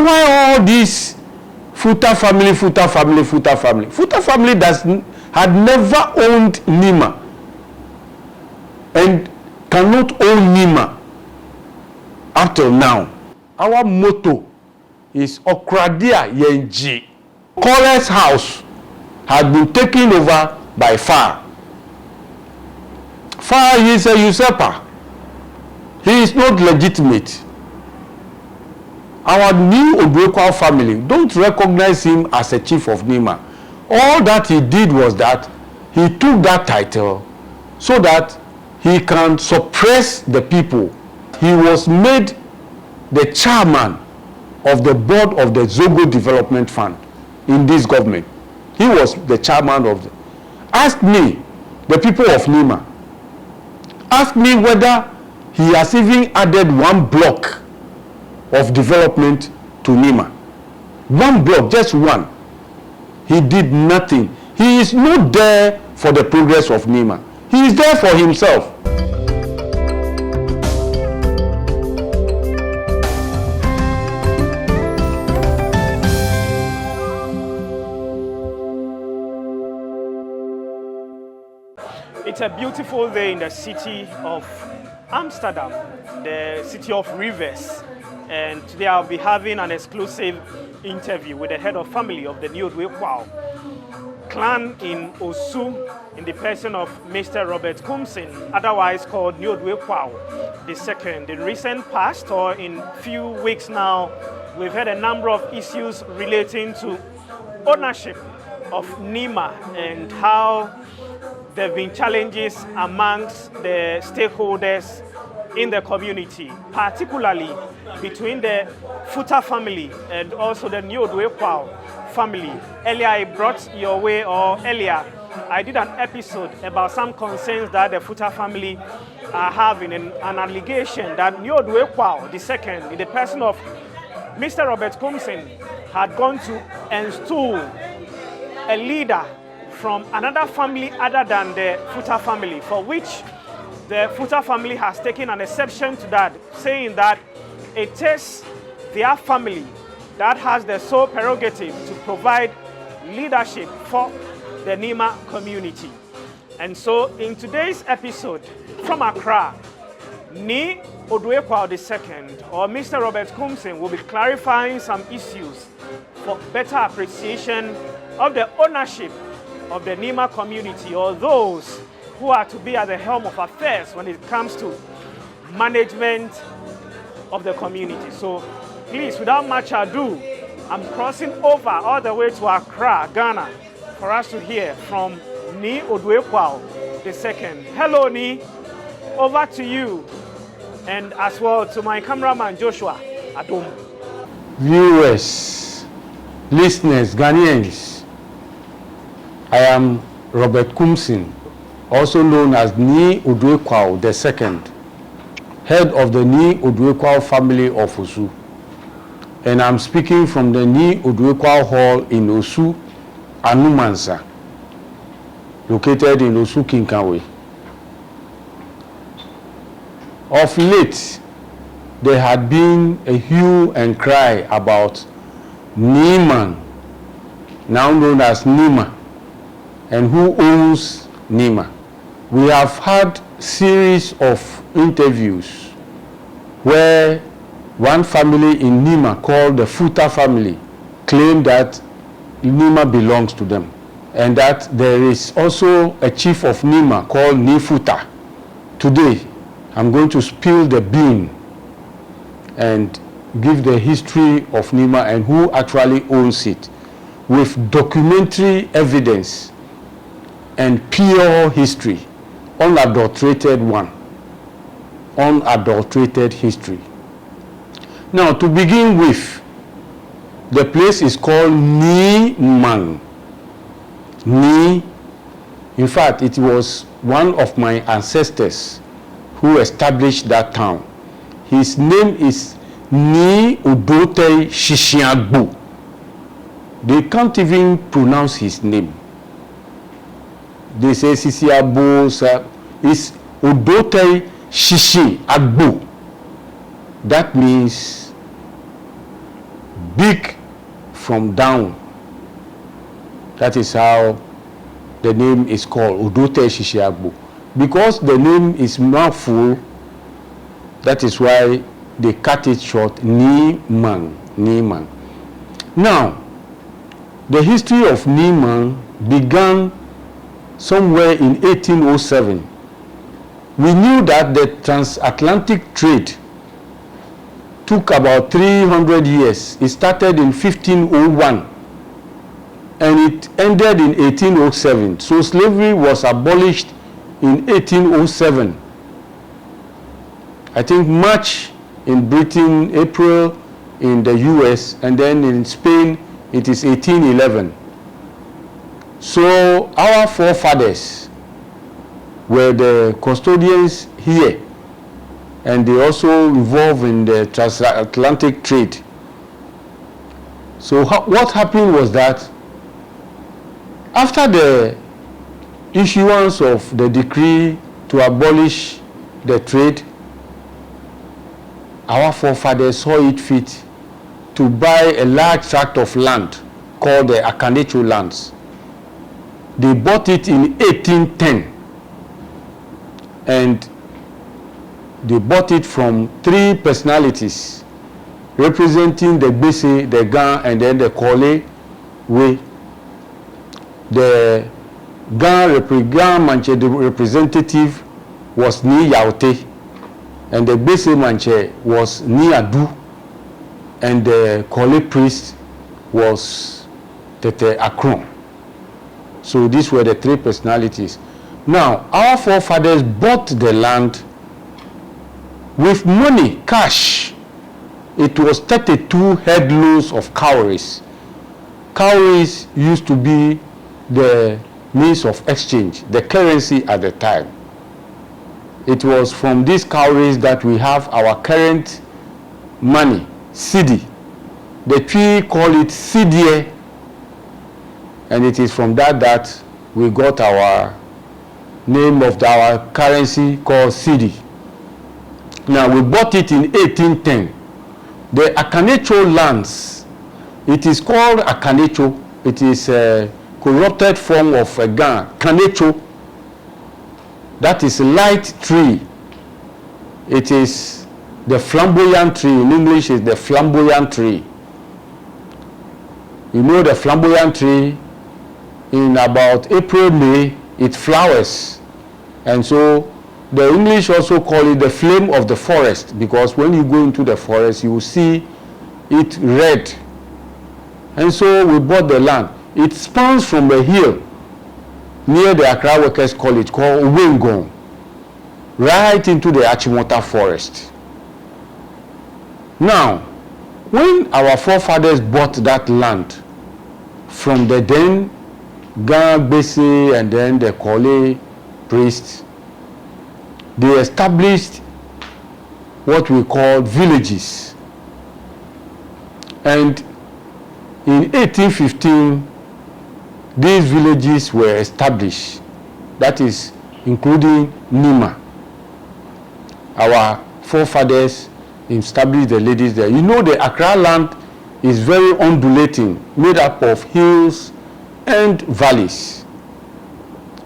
So why all this Futa family, Futa family, Futa family? Futa family had never owned Nima and cannot own Nima up till now. Our motto is Okradia Yenji. Colonel's house had been taken over by Far. Far is a usurper. He is not legitimate. Our Nii Odoi Kwao family don't recognize him as a chief of Nima. All that he did was that he took that title so that he can suppress the people. He was made the chairman of the board of the Zogo Development Fund in this government. He was the chairman of the... Ask me, the people of Nima, ask me whether he has even added one block of development to Nima. One block, just one. He did nothing. He is not there for the progress of Nima. He is there for himself. It's a beautiful day in the city of Amsterdam, the city of rivers. And today I'll be having an exclusive interview with the head of family of the Nii Odoi Kwao clan in Osu, in the person of Mr. Robert Thompson, otherwise called Nii Odoi Kwao II. In recent past, or in few weeks now, we've had a number of issues relating to ownership of Nima and how there have been challenges amongst the stakeholders in the community, particularly between the Futa family and also the Nii Odoi Kwao family. Earlier I brought your way, or earlier I did an episode about some concerns that the Futa family are having, and an allegation that Nii Odoi Kwao II, in the person of Mr. Robert Thompson, had gone to install a leader from another family other than the Futa family, for which the Futa family has taken an exception to that, saying that it is their family that has the sole prerogative to provide leadership for the Nima community. And so in today's episode from Accra, Nii Odoi Kwao II, or Mr. Robert Thompson, will be clarifying some issues for better appreciation of the ownership of the Nima community, or those who are to be at the helm of affairs when it comes to management of the community. So please, without much ado, I'm crossing over all the way to Accra, Ghana, for us to hear from Nii Odoi Kwao II. Hello, Nii. Over to you, and as well to my cameraman, Joshua Adom. Viewers, listeners, Ghanaians, I am Robert Thompson, also known as Nii Odoi Kwao II, head of the Nii Odoi Kwao family of Osu. And I'm speaking from the Nii Odoi Kwao Hall in Osu, Anumansa, located in Osu, Kinkawe. Of late, there had been a hue and cry about Nima, now known as Nima, and who owns Nima. We have had series of interviews where one family in Nima, called the Futa family, claimed that Nima belongs to them, and that there is also a chief of Nima called Nii Futa. Today, I'm going to spill the bean and give the history of Nima and who actually owns it, with documentary evidence and pure history, unadulterated one, unadulterated history. Now, to begin with, the place is called Nima. Nii, in fact, it was one of my ancestors who established that town. His name is Nii Odoi Kwao. They can't even pronounce his name. They say Sisiabo, it's Odoi Kwao. That means big from down. That is how the name is called, Odote Shishiagbo. Because the name is mouthful, that is why they cut it short, Niman. Niman. Now, the history of Niman began somewhere in 1807. We knew that the transatlantic trade took about 300 years. It started in 1501 and it ended in 1807. So slavery was abolished in 1807. I think March in Britain, April in the US, and then in Spain it is 1811. So our forefathers were the custodians here, and they also involved in the transatlantic trade. So what happened was that after the issuance of the decree to abolish the trade, our forefathers saw it fit to buy a large tract of land called the Akanecho lands. They bought it in 1810, and they bought it from three personalities representing the Bese, the Gan, and then the Kole way. The Gan Manche, the representative was Nii Yaote, and the Bese Manche was Nii Adu, and the Kole priest was Tete Akron. So these were the three personalities. Now, our forefathers bought the land with money, cash. It was 32 headloads of cowries. Cowries used to be the means of exchange, the currency at the time. It was from these cowries that we have our current money, Cedi. The tree call it Cedie, and it is from that we got our name of our currency called Cedi. Now, we bought it in 1810. The Akanecho lands, it is called Akanecho. It is a corrupted form of a Gan, Kanecho. That is light tree. It is the flamboyant tree. In English, is the flamboyant tree. You know the flamboyant tree, in about April, May, it flowers. And so the English also call it the flame of the forest, because when you go into the forest, you will see it red. And so we bought the land. It spawns from a hill near the Accra Workers College called Wengong, right into the Achimota forest. Now, when our forefathers bought that land from the then Gan Bese and then the Kole priests, they established what we call villages. And in 1815, these villages were established. That is, including Nima. Our forefathers established the ladies there. You know, the Accra land is very undulating, made up of hills and valleys.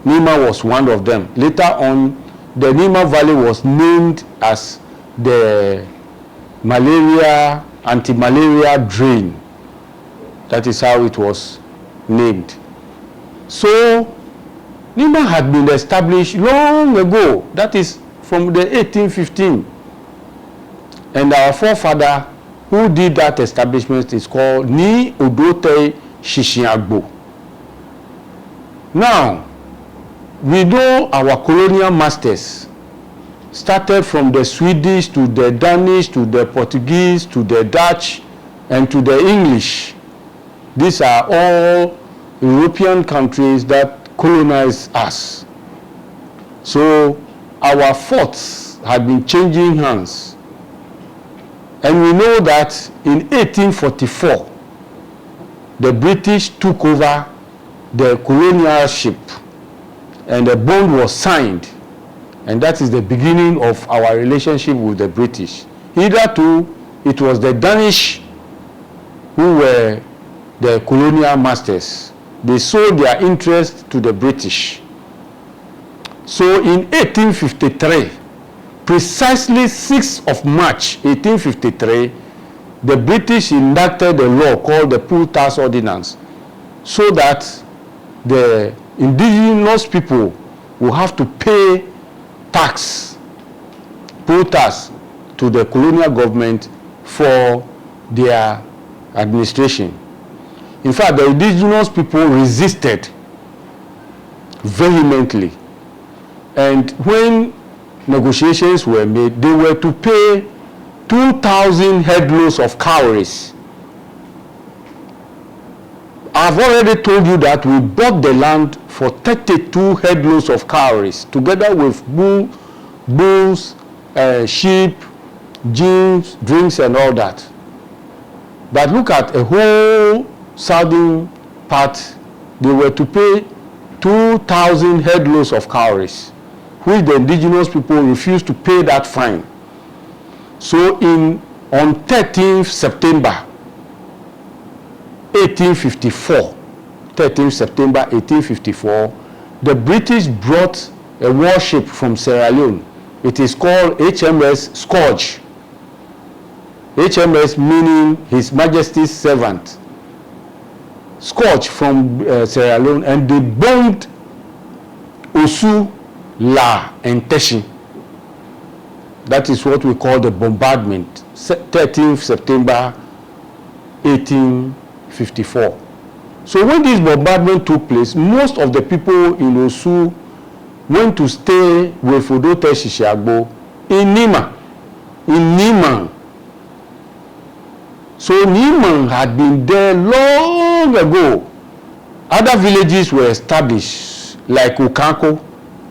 Nima was one of them. Later on, the Nima Valley was named as the anti-malaria drain. That is how it was named. So, Nima had been established long ago. That is from the 1815. And our forefather who did that establishment is called Nii Odoi Kwao II. Now, we know our colonial masters started from the Swedish to the Danish to the Portuguese to the Dutch and to the English. These are all European countries that colonized us. So our forts had been changing hands. And we know that in 1844, the British took over the Colonial ship and the bond was signed. And that is the beginning of our relationship with the British. Hitherto, it was the Danish who were the colonial masters, they sold their interest to the British. So in 1853, precisely 6th of March 1853, the British enacted a law called the Poll Tax Ordinance, so that the indigenous people will have to pay tax, poll tax, to the colonial government for their administration. In fact, the indigenous people resisted vehemently, and when negotiations were made, they were to pay 2,000 headloads of cowries. I've already told you that we bought the land for 32 headloads of cowries, together with bulls, sheep, gins, drinks, and all that. But look at a whole southern part, they were to pay 2,000 headloads of cowries, which the indigenous people refused to pay that fine. So on 13th September 1854, 13th September 1854, the British brought a warship from Sierra Leone. It is called HMS Scourge. HMS meaning His Majesty's Servant. Scourge from Sierra Leone, and they bombed Osu, La, and Teshi. That is what we call the bombardment, 13th September 1854. So when this bombardment took place, most of the people in Osu went to stay with Odote Shishiagbo in Nima. In Nima. So Nima had been there long ago. Other villages were established, like Ukanko.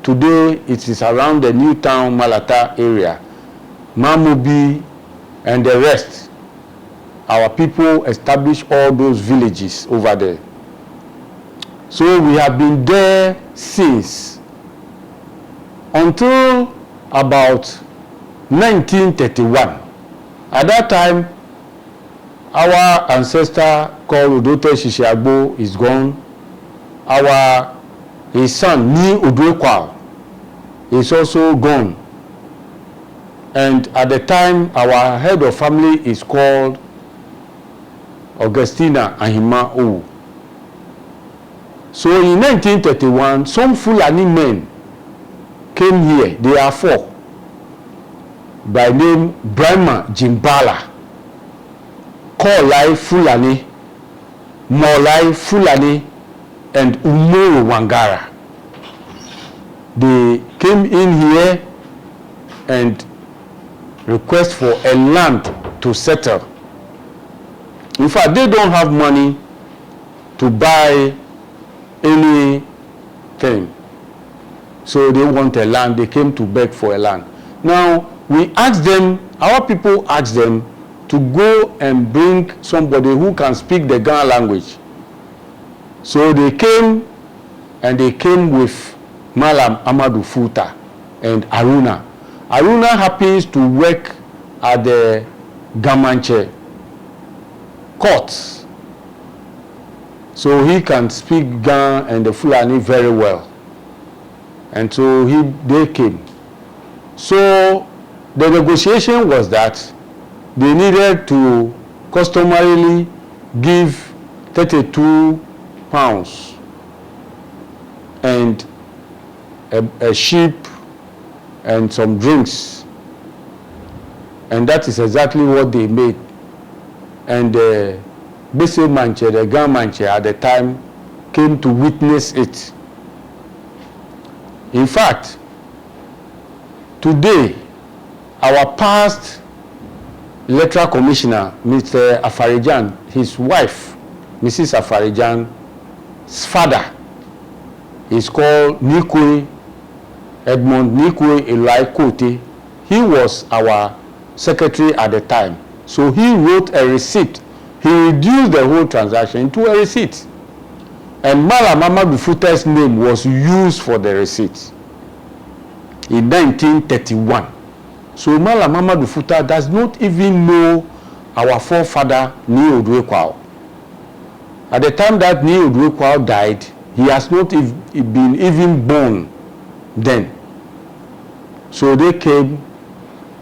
Today it is around the New Town Malata area. Mamubi and the rest. Our people established all those villages over there. So we have been there since, until about 1931. At that time, our ancestor called Odote Shishiagbo is gone. His son, Nii Odoi Kwao, is also gone. And at the time, our head of family is called Augustina Ahima Owu. So in 1931, some Fulani men came here. They are 4. By name Brahma Jimbala, Kolai Fulani, Molai Fulani, and Umuru Wangara. They came in here and request for a land to settle. In fact, they don't have money to buy anything. So they want a land. They came to beg for a land. Now, we asked them, our people asked them to go and bring somebody who can speak the Ghana language. So they came, and they came with Malam Amadou Futa and Aruna. Aruna happens to work at the Gamanche courts. So he can speak Ghana and the Fulani very well. And so they came. So the negotiation was that they needed to customarily give 32 pounds and a sheep and some drinks. And that is exactly what they made. And the Bese Manche, the Ghana Manche at the time, came to witness it. In fact, today, our past electoral commissioner, Mr. Afarijan, his wife, Mrs. Afarijan's father, is called Nikwe, Edmond Nikwe Elai Kote. He was our secretary at the time. So he wrote a receipt. He reduced the whole transaction to a receipt. And Malam Amadou Futa's name was used for the receipt in 1931. So Malam Amadou Futa does not even know our forefather Nii Odoi Kwao. At the time that Nii Odoi Kwao died, he has not been even born then. So they came,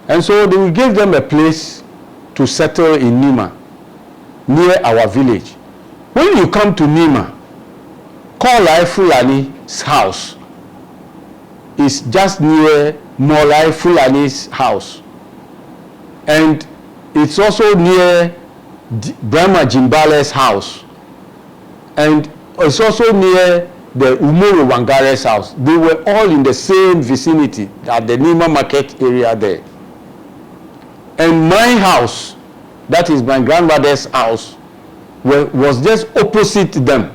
and so we gave them a place to settle in Nima, near our village. When you come to Nima, Kolai Fulani's house is just near Molai Fulani's house. And it's also near Brahma Jimbale's house. And it's also near the Umuru Wangare's house. They were all in the same vicinity at the Nima market area there. And my house, that is my grandmother's house, was just opposite them.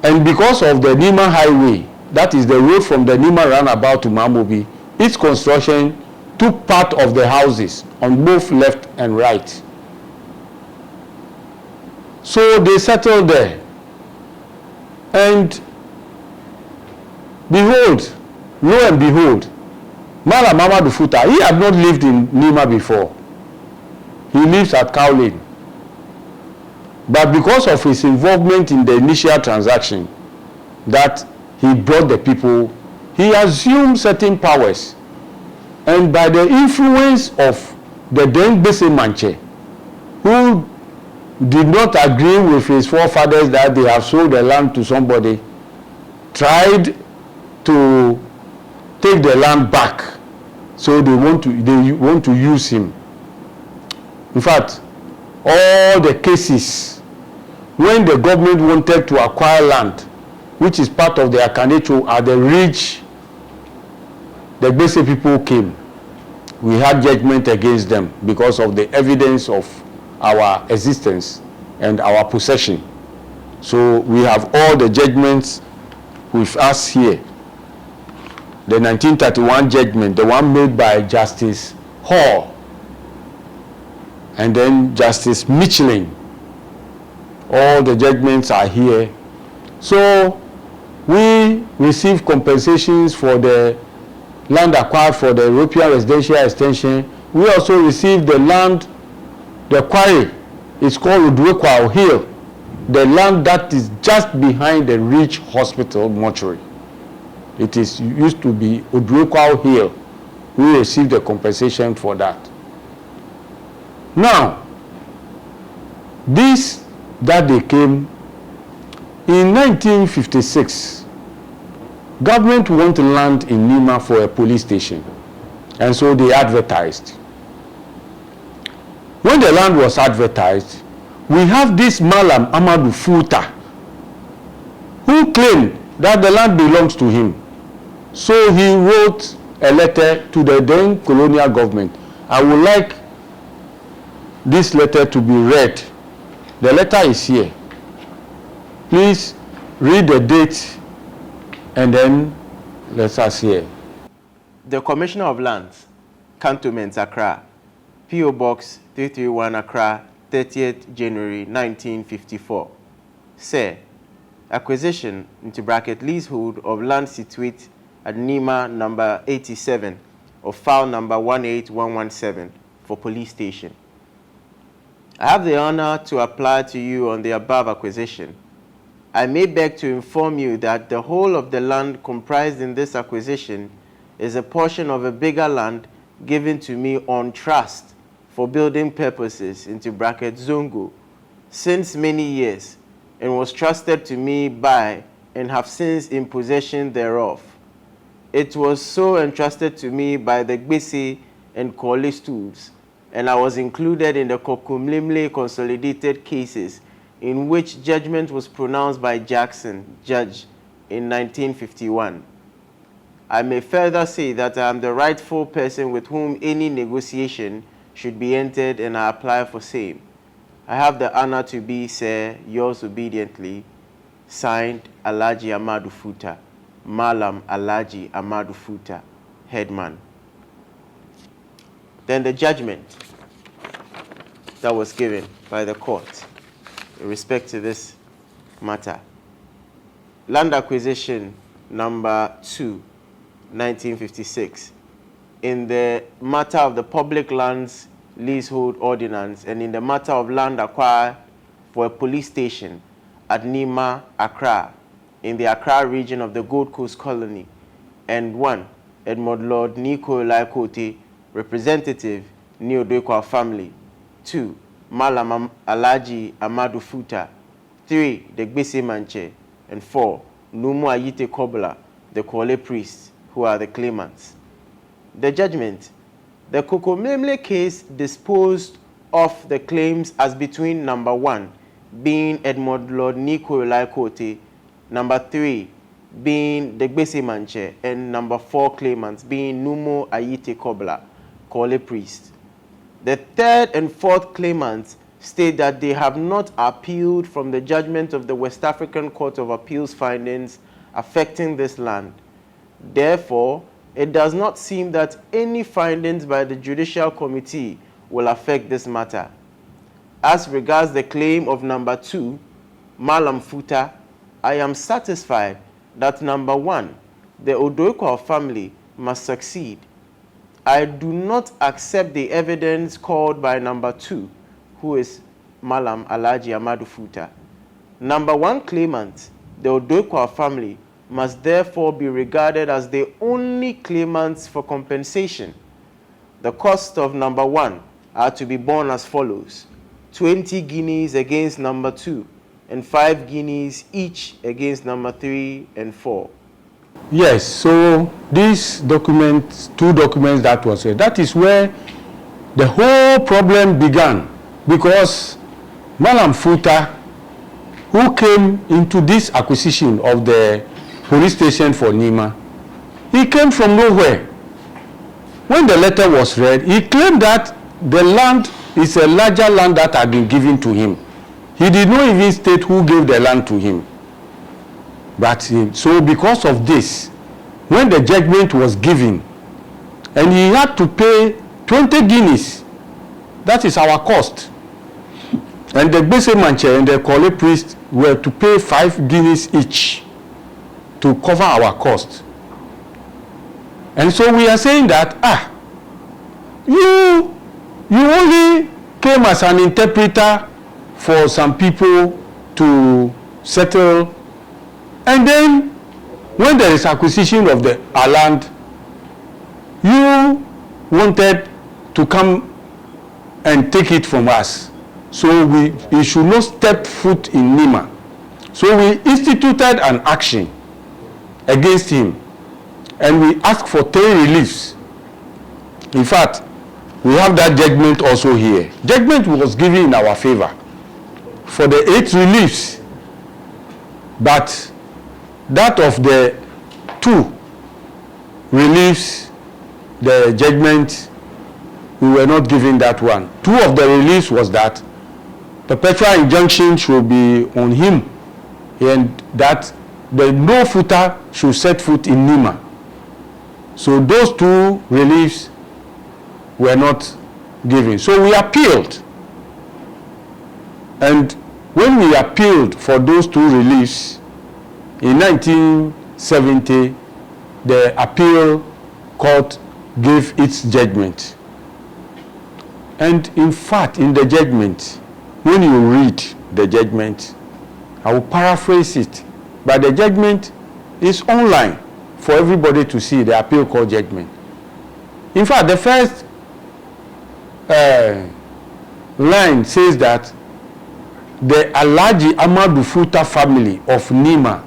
And because of the Nima highway, that is the road from the Nima roundabout to Mamobi, its construction took part of the houses on both left and right. So they settled there. And behold, lo and behold, Malam Amadou Futa, he had not lived in Nima before. He lives at Colonial. But because of his involvement in the initial transaction that he brought the people, he assumed certain powers. And by the influence of the then Bese Manche, who did not agree with his forefathers that they have sold the land to somebody, tried to take the land back. So they want to use him. In fact, all the cases when the government wanted to acquire land, which is part of the Akanecho, at the ridge, the Bese people came. We had judgment against them because of the evidence of our existence and our possession. So we have all the judgments with us here. The 1931 judgment, the one made by Justice Hall, and then Justice Michelin. All the judgments are here. So we receive compensations for the land acquired for the European residential extension. We also received the land, the quarry. It's called Odoi Kwao Hill, the land that is just behind the Ridge Hospital mortuary. It used to be Odoi Kwao Hill. We received the compensation for that. Now, this that they came in 1956, government wanted land in Nima for a police station, and so they advertised. When the land was advertised, we have this Malam Amadou Futa, who claimed that the land belongs to him. So he wrote a letter to the then colonial government. I would like this letter to be read. The letter is here. Please read the date and then let us hear. The Commissioner of Lands, Cantonment, Accra, P.O. Box 331, Accra, 30th January 1954. Say, acquisition into bracket leasehold of land situate at Nima number 87 of file number 18117 for police station. I have the honor to apply to you on the above acquisition. I may beg to inform you that the whole of the land comprised in this acquisition is a portion of a bigger land given to me on trust for building purposes into bracket Zongo since many years, and was trusted to me by and have since in possession thereof. It was so entrusted to me by the Gbese and Kole stools, and I was included in the Kokumlimle consolidated cases in which judgment was pronounced by Jackson, judge, in 1951. I may further say that I am the rightful person with whom any negotiation should be entered, and I apply for same. I have the honor to be, sir, yours obediently, signed Alhaji Amadou Futa, Malam Alhaji Amadou Futa, headman. Then the judgment that was given by the court in respect to this matter. Land acquisition number 2, 1956. In the matter of the public lands leasehold ordinance and in the matter of land acquired for a police station at Nima, Accra, in the Accra region of the Gold Coast Colony, and 1. Edmond Lord Nii Odoi Kwao II, representative, Nii Odoi Kwao family. 2. Malam Alhaji Amadu Futa. 3. The Legitimacy, and 4. Numu Ayite Kobla, the Kwao priests, who are the claimants. The judgment. The Kokomlemle case disposed of the claims as between number 1, being Edmond Lord Nii Odoi Kwao II, number 3, being the Legitimacy, and number 4 claimants being Numu Ayite Kobla, Kwao priest. The 3rd and 4th claimants state that they have not appealed from the judgment of the West African Court of Appeals findings affecting this land. Therefore, it does not seem that any findings by the Judicial Committee will affect this matter. As regards the claim of number 2, Malam Futa, I am satisfied that number 1, the Odoi Kwao family must succeed. I do not accept the evidence called by number 2, who is Malam Alhaji Amadu Futa. Number 1 claimant, the Odoi Kwao family, must therefore be regarded as the only claimants for compensation. The cost of number 1 are to be borne as follows: 20 guineas against number 2, and 5 guineas each against number 3 and 4. Yes, so these documents, 2 documents that was it, that is where the whole problem began, because Malam Futa, who came into this acquisition of the police station for Nima, he came from nowhere. When the letter was read, he claimed that the land is a larger land that had been given to him. He did not even state who gave the land to him. But so because of this, when the judgment was given, and he had to pay 20 guineas, that is our cost. And the Legitimacy and the Kwao priest were to pay 5 guineas each to cover our cost. And so we are saying that, you only came as an interpreter for some people to settle, and then when there is acquisition of our land, you wanted to come and take it from us. So we should not step foot in Nima. So we instituted an action against him, and we asked for 10 reliefs. In fact, we have that judgment also here. Judgment was given in our favor for the 8 reliefs, but that of the 2 reliefs, the judgment, we were not given that one. 2 of the reliefs was that perpetual injunction should be on him, and that the no footer should set foot in Nima. So those 2 reliefs were not given. So we appealed. And when we appealed for those 2 reliefs, in 1970, the appeal court gave its judgment. And in fact, in the judgment, when you read the judgment, I will paraphrase it, but the judgment is online for everybody to see, the appeal court judgment. In fact, the first line says that the Alhaji Amadu Futa family of Nima,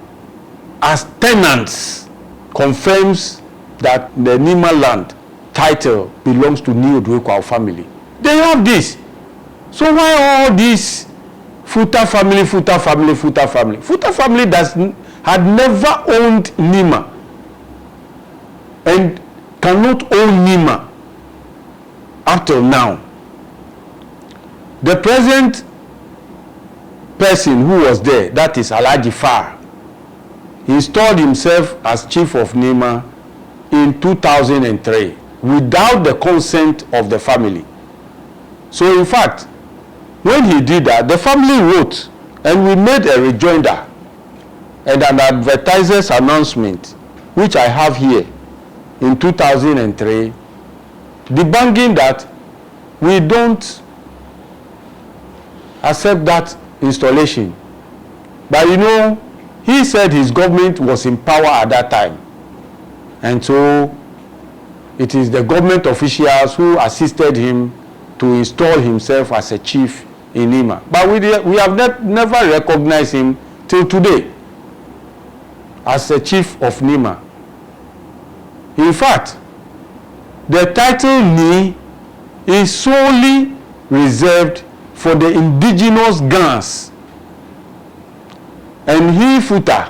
as tenants, confirms that the Nima land title belongs to Nii Odoi Kwao family. They have this. So why all this Futa family, Futa family, Futa family? Futa family had never owned Nima and cannot own Nima up till now. The present person who was there, that is Alhaji Far, he installed himself as chief of Nima in 2003 without the consent of the family. So in fact, when he did that, the family wrote, and we made a rejoinder and an advertiser's announcement, which I have here, in 2003, debunking that we don't accept that installation. But you know, he said his government was in power at that time. And so it is the government officials who assisted him to install himself as a chief in Nima. But we have never recognized him till today as a chief of Nima. In fact, the title Nii is solely reserved for the indigenous Gans. And he, Futa,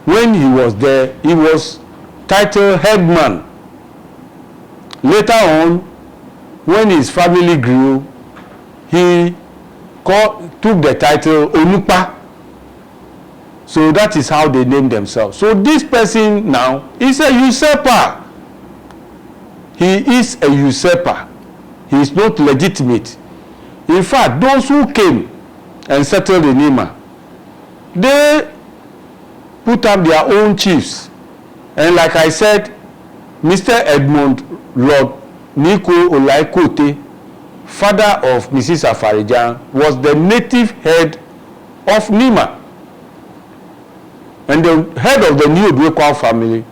when he was there, he was titled headman. Later on, when his family grew, he took the title Onupa. So that is how they named themselves. So this person now is a usurper. He is a usurper. He is not legitimate. In fact, those who came and settled in Nima, they put up their own chiefs. And like I said, Mr. Edmund Lord Nii Odoi Kwao II, father of Mrs. Afarijan, was the native head of Nima. And the head of the Nii Odoi Kwao family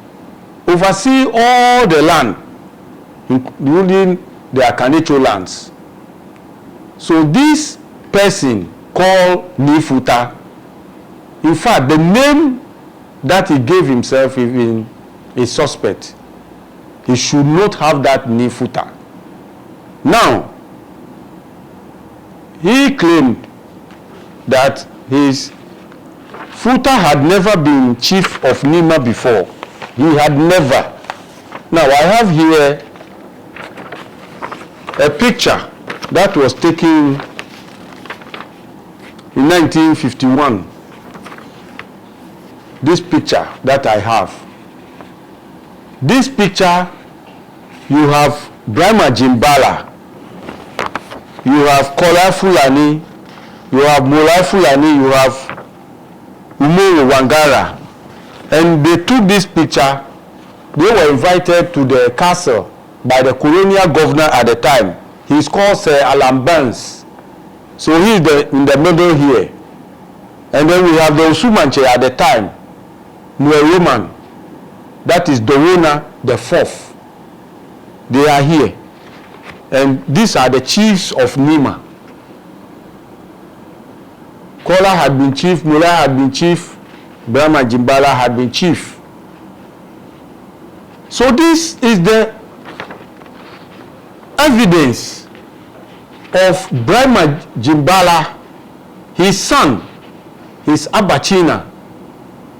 oversee all the land, including the Akanicho lands. So this person called Nii Futa, in fact, the name that he gave himself even is suspect. He should not have that Nii Futa. Now, he claimed that his Futa had never been chief of Nima before. He had never. Now, I have here a picture that was taken in 1951. This picture that I have. This picture, you have Brahma Jimbala, you have Kola Fulani, you have Mola Fulani, you have Umoyo Wangara. And they took this picture. They were invited to the castle by the colonial governor at the time. He's called Sir Alan Burns. So he's in the middle here. And then we have the Osumanche at the time, Roman. That is Dorona the Fourth. They are here. And these are the chiefs of Nima. Kola had been chief, Mula had been chief, Brahma Jimbala had been chief. So this is the evidence of Brahma Jimbala, his son, his Abachina.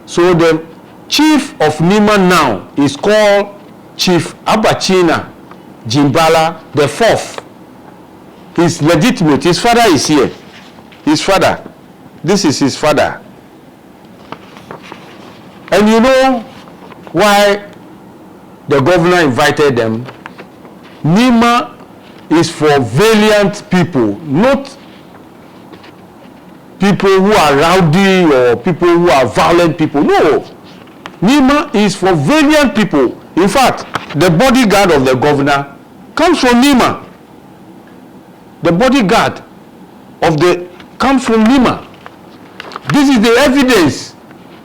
So the chief of Nima now is called Chief Abachina Jimbala the Fourth. He's legitimate. His father is here. His father. This is his father. And you know why the governor invited them? Nima is for valiant people, not people who are rowdy or people who are violent people. No. Nima is for valiant people. In fact, the bodyguard of the governor comes from Nima. The bodyguard comes from Nima. This is the evidence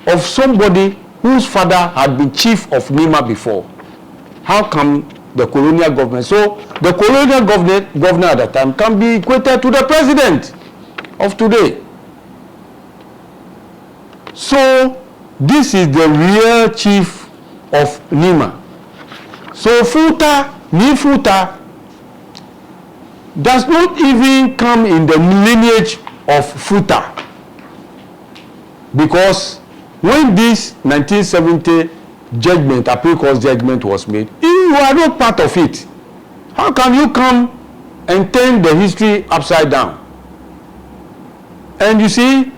of somebody whose father had been chief of Nima before. How come the colonial government? So the colonial governor at the time can be equated to the president of today. So this is the real chief of Nima. So Futa, Nii Futa, does not even come in the lineage of Futa. Because when this 1970 judgment, appeal court judgment was made, you are not part of it. How can you come and turn the history upside down? And you see,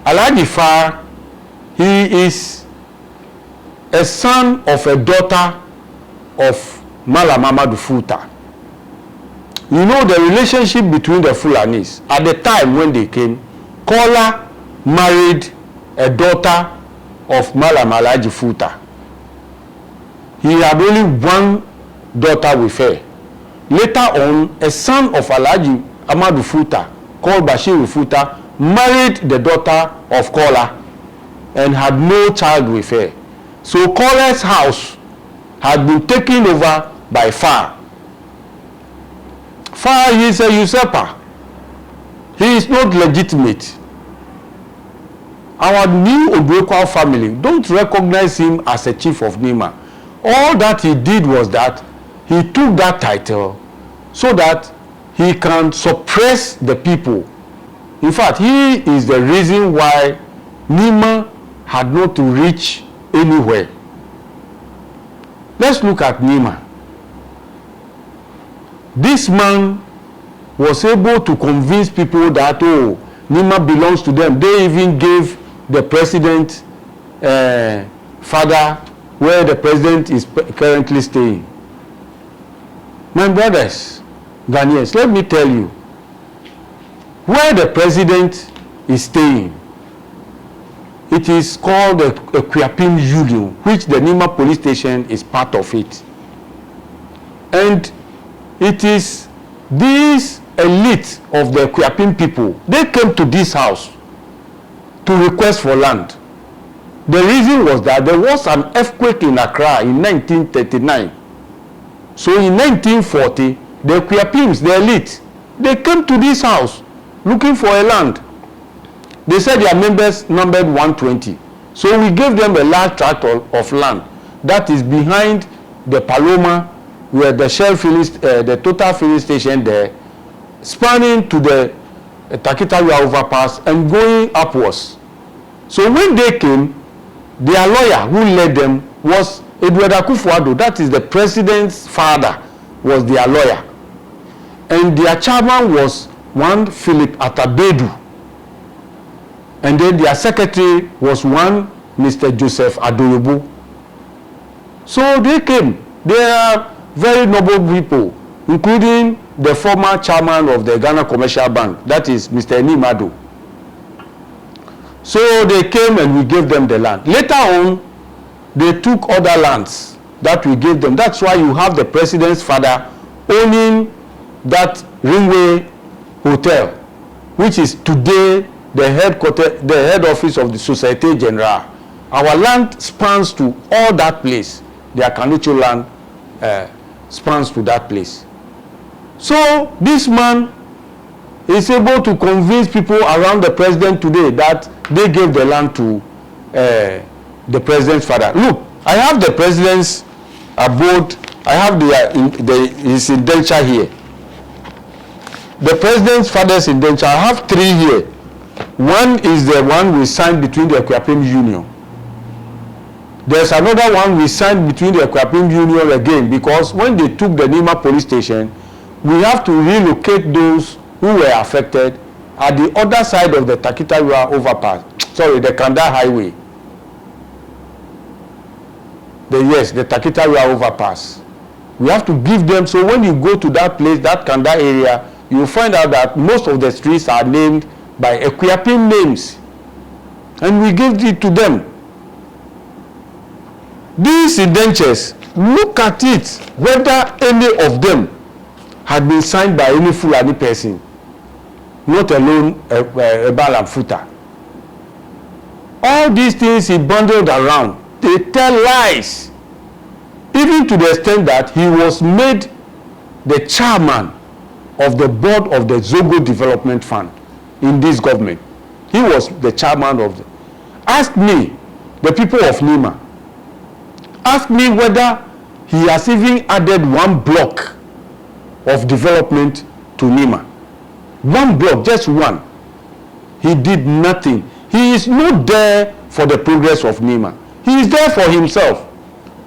Alhaji Far, he is a son of a daughter of Malam Amadou Futa. You know the relationship between the Fulanis. At the time when they came, Kola married a daughter of Malam Alhaji Futa. He had only one daughter with her. Later on, a son of Alhaji Amadu Futa, called Bashiru Futa, married the daughter of Kola and had no child with her. So Kola's house had been taken over by Far. Far is a usurper. He is not legitimate. Our Nii Odoi Kwao family don't recognize him as a chief of Nima. All that he did was that he took that title so that he can suppress the people. In fact, he is the reason why Nima had not to reach anywhere. Let's look at Nima. This man was able to convince people that, oh, Nima belongs to them. They even gave the president father where the president is currently staying. My brothers, Ghanaians, let me tell you, where the president is staying, it is called a Kwiapim Union, which the Nima police station is part of it. And it is this elite of the Kwiapim people, they came to this house to request for land. The reason was that there was an earthquake in Accra in 1939. So in 1940, the Kwiapims, the elite, they came to this house looking for a land. They said their members numbered 120. So we gave them a large tract of land that is behind the Paloma, where the Shell the Total filling station there, spanning to the Takitariwa overpass and going upwards. So when they came, their lawyer who led them was Edward Akufo-Addo, that is the president's father, was their lawyer. And their chairman was one Philip Atabedu. And then their secretary was one Mr. Joseph Adoyobo. So they came. They are very noble people, including the former chairman of the Ghana Commercial Bank, that is Mr. Nima. So they came and we gave them the land. Later on, they took other lands that we gave them. That's why you have the president's father owning that Ringway Hotel, which is today the head office of the Societe Generale. Our land spans to all that place. The Akanucho land spans to that place. So this man is able to convince people around the president today that they gave the land to the president's father. Look, I have the president's abode. I have his indenture here. The president's father's indenture. I have 3 here. One is the one we signed between the Kwiapim Union. There's another one we signed between the Kwiapim Union again, because when they took the Nima police station, we have to relocate those who were affected at the other side of the Takitariwa overpass. Sorry, the Kanda Highway. The Takitariwa overpass. We have to give them, so when you go to that place, that Kanda area, you find out that most of the streets are named by Kwiapim names. And we gave it to them. These indentures, look at it, whether any of them had been signed by any Fulani person, not alone Ebal and Futa. All these things he bundled around, they tell lies. Even to the extent that he was made the chairman of the board of the Zogo Development Fund in this government. He was the chairman of the... Ask me, the people of Nima, ask me whether he has even added 1 block of development to Nima. 1 block, just 1. He did nothing. He is not there for the progress of Nima. He is there for himself.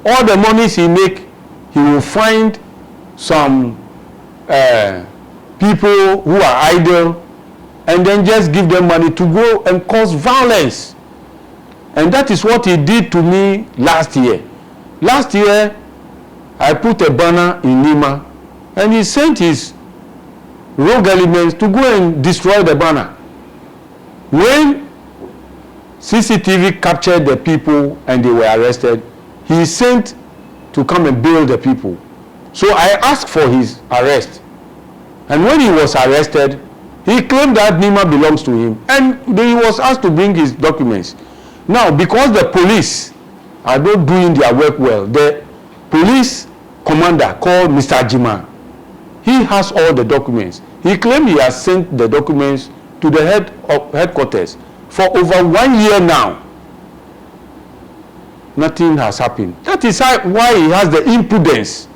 All the monies he make, he will find some people who are idle and then just give them money to go and cause violence. And that is what he did to me last year. Last year, I put a banner in Nima and he sent his rogue elements to go and destroy the banner. When CCTV captured the people and they were arrested, he sent to come and bail the people. So I asked for his arrest. And when he was arrested, he claimed that Nima belongs to him. And he was asked to bring his documents. Now, because the police are not doing their work well, the police commander called Mr. Jima, he has all the documents. He claimed he has sent the documents to the headquarters for over 1 year now. Nothing has happened. That is why he has the impudence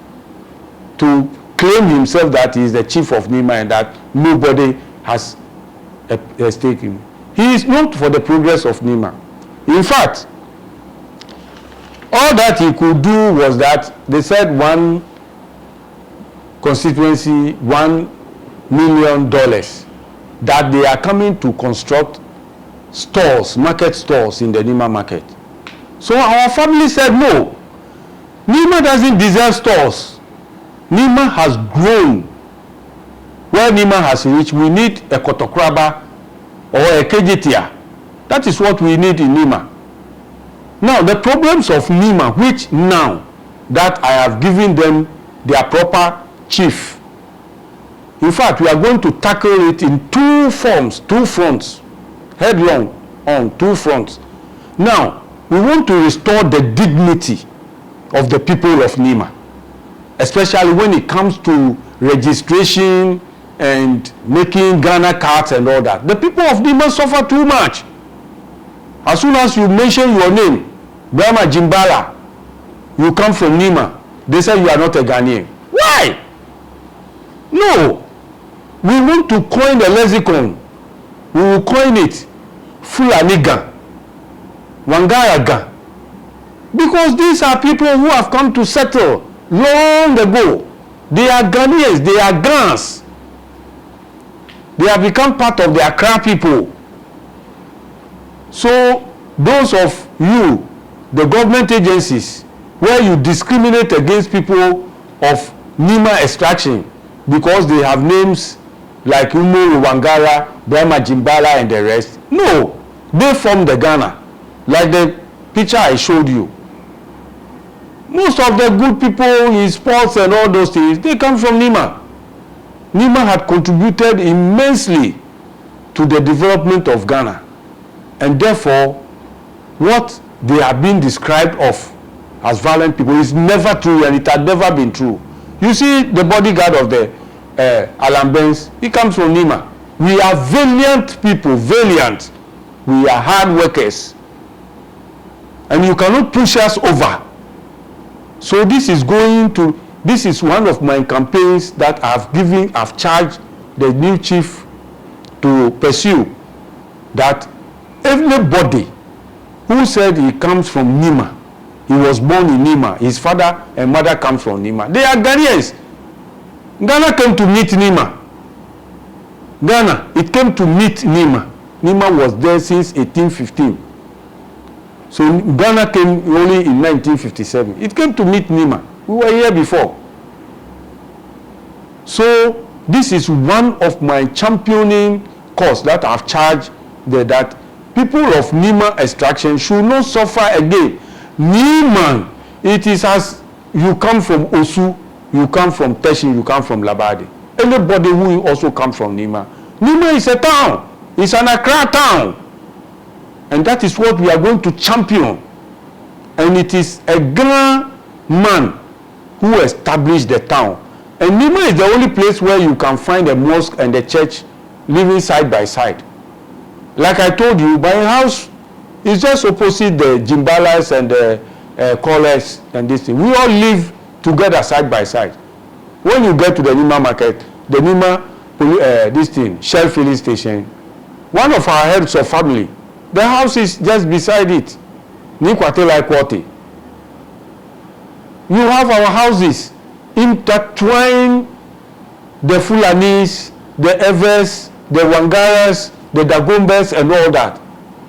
to claim himself that he is the chief of Nima and that nobody has a stake in. He is not for the progress of Nima. In fact, all that he could do was that they said one constituency, $1 million, that they are coming to construct stores, market stores in the Nima market. So our family said, no, Nima doesn't deserve stores. Nima has grown. Where Nima has reached, we need a Kotokraba or a Kejitia. That is what we need in Nima. Now, the problems of Nima, which now that I have given them their proper chief, in fact, we are going to tackle it in two fronts, headlong on two fronts. Now, we want to restore the dignity of the people of Nima, especially when it comes to registration and making Ghana cards and all that. The people of Nima suffer too much. As soon as you mention your name, Brahma Jimbala, you come from Nima, they say you are not a Ghanaian. Why? No. We want to coin the lexicon. We will coin it Fulaniga, Wangaraga. Because these are people who have come to settle long ago. They are Ghanaians, they are Gans. They have become part of the Accra people. So those of you, the government agencies, where you discriminate against people of Nima extraction because they have names like Umo, Wangara, Brahma Jimbala and the rest. No, they form the Ghana, like the picture I showed you. Most of the good people in sports and all those things, they come from Nima. Nima had contributed immensely to the development of Ghana. And therefore, what they are being described of as violent people is never true, and it had never been true. You see the bodyguard of the Alan Benz, he comes from Nima. We are valiant people, valiant. We are hard workers. And you cannot push us over. So this is one of my campaigns that I've charged the new chief to pursue, that everybody who said he comes from Nima, he was born in Nima, his father and mother come from Nima, they are Ghanaians. Ghana came to meet Nima. Ghana, it came to meet Nima. Nima was there since 1815. So Ghana came only in 1957. It came to meet Nima. We were here before. So this is one of my championing cause that I've charged that people of Nima extraction should not suffer again. Nima, it is as you come from Osu, you come from Teshi, you come from Labadi. Anybody who also come from Nima. Nima is a town. It's an Accra town. And that is what we are going to champion. And it is a Ghana man who established the town. And Nima is the only place where you can find a mosque and a church living side by side. Like I told you, my house is just opposite the Jimbalas and the Callers and this thing. We all live together side by side. When you get to the Nima market, the Nima, Shell filling station, one of our heads of family, the house is just beside it. Nikwatela Kwate. You have our houses intertwined, the Fulanis, the Evers, the Wangaras, the Dagombes and all that.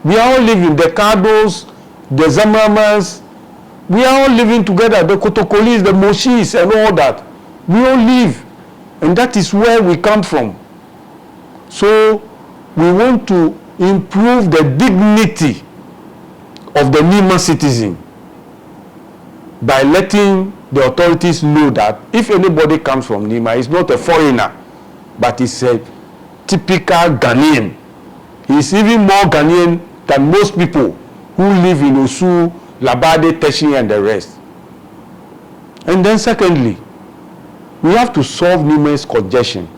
We are all living, the Kados, the Zamramans, we are all living together, the Kotokolis, the Moshis and all that. We all live, and that is where we come from. So we want to improve the dignity of the Nima citizen. by letting the authorities know that if anybody comes from Nima, he's not a foreigner, but he's a typical Ghanaian. He's even more Ghanaian than most people who live in Osu, Labade, Teshi, and the rest. And then secondly, we have to solve Nima's congestion.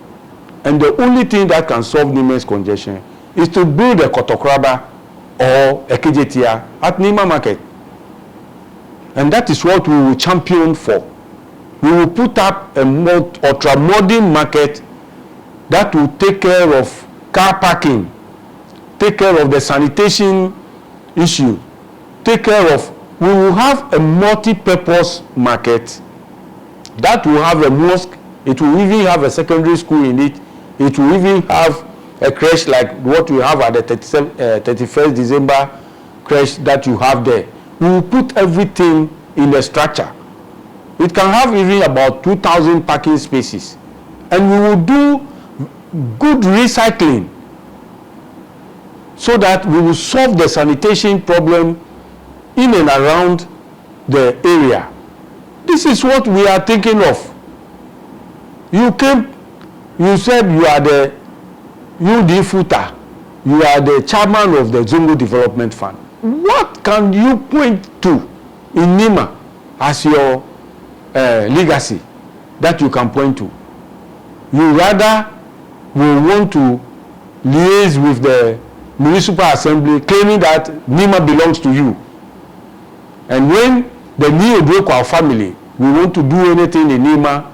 And the only thing that can solve Nima's congestion is to build a Kotokraba or a Kejetia at Nima Market. And that is what we will champion for. We will put up a ultra-modern market that will take care of car parking, take care of the sanitation issue, take care of, we will have a multi-purpose market that will have a mosque, it will even have a secondary school in it, it will even have a creche like what we have at the 31st December creche that you have there. We will put everything in a structure. It can have even about 2,000 parking spaces. And we will do good recycling so that we will solve the sanitation problem in and around the area. This is what we are thinking of. You came, you said you are the UD Futa, you are the chairman of the Zongo Development Fund. What can you point to in Nima as your legacy that you can point to? You rather will want to liaise with the municipal assembly claiming that Nima belongs to you. And when the Nii Odoi Kwao family will want to do anything in Nima,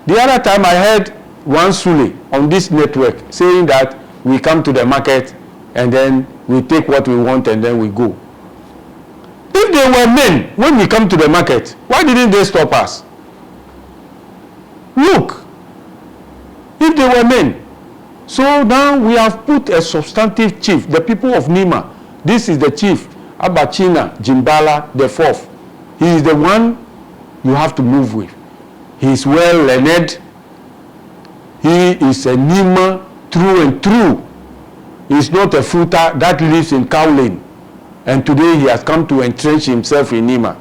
the other time I heard one Sule on this network saying that we come to the market and then we take what we want and then we go. If they were men, when we come to the market, why didn't they stop us? Look, if they were men. So now we have put a substantive chief, the people of Nima. This is the chief, Abachina Jimbala the fourth. He is the one you have to move with. He is well learned. He is a Nima through and through. He is not a Futa that lives in Kowlin. And today he has come to entrench himself in Nima.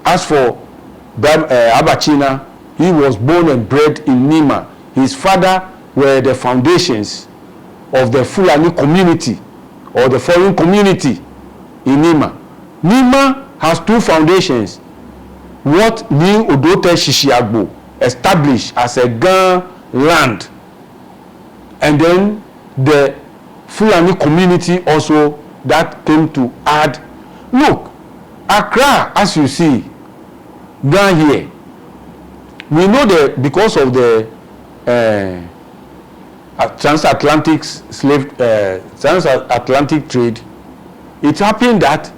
As for Abachina, he was born and bred in Nima. His father were the foundations of the Fulani community or the foreign community in Nima. Nima has two foundations. What Nii Odoi Kwao II established as a Gan land, and then the Fulani community also that came to add. Look, Accra, as you see, down here, we know that because of the transatlantic trade, it happened that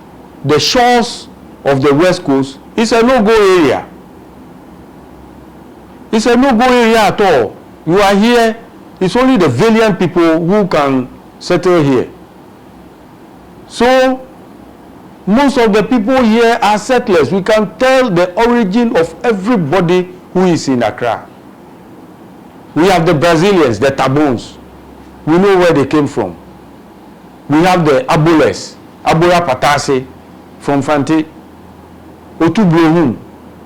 the shores of the West Coast is a no-go area. It's a no-go area at all. You are here, it's only the valiant people who can settle here. So, most of the people here are settlers. We can tell the origin of everybody who is in Accra. We have the Brazilians, the Tabons. We know where they came from. We have the Aboles, Abola Patase from Fante, Otubrohun